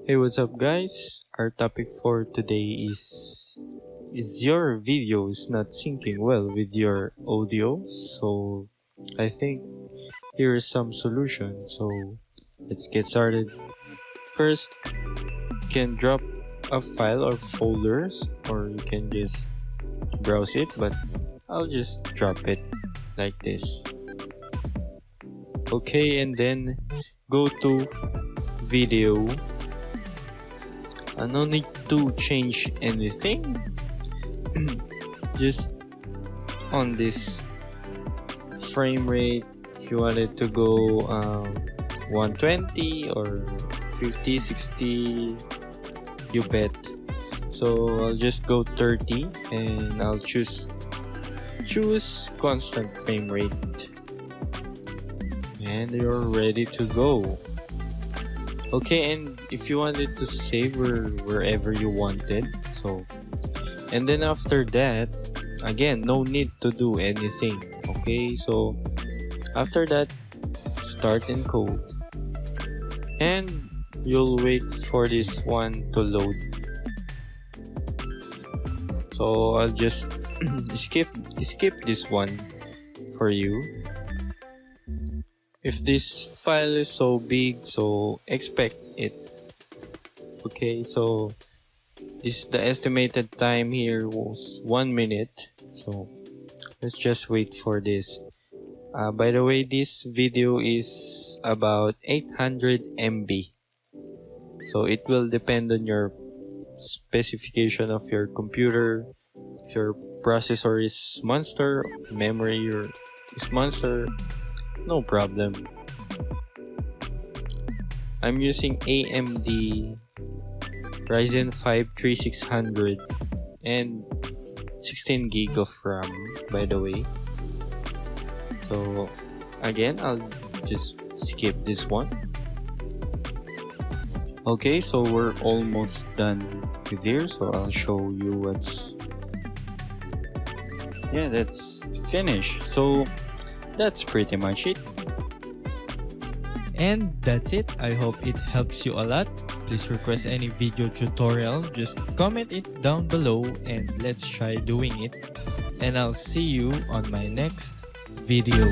Hey, what's up guys? Our topic for today is your video is not syncing well with your audio. So I think here is some solution. So let's get started. First, you can drop a file or folders, or you can just browse it, but I'll just drop it like this. Okay, and then go to video. No need to change anything. Just on this frame rate, if you wanted to go 120 or 50, 60, you bet. So I'll just go 30 and I'll choose constant frame rate, and you're ready to go. Okay, and if you wanted to save wherever you wanted, so, and then after that, again, no need to do anything. Okay, so after that, start encode, and you'll wait for this one to load. So I'll just skip this one for you. If this file is so big, so expect it. Okay, so the estimated time here was 1 minute. So let's just wait for this. By the way, this video is about 800 MB. So it will depend on your specification of your computer. If your processor is monster, memory is monster, no problem. I'm using AMD Ryzen 5 3600 and 16 gig of RAM, by the way. So again, I'll just skip this one. Okay, so we're almost done with here, so I'll show you that's finished. So that's pretty much it. And that's it. I hope it helps you a lot. Please request any video tutorial, just comment it down below and let's try doing it. And I'll see you on my next video.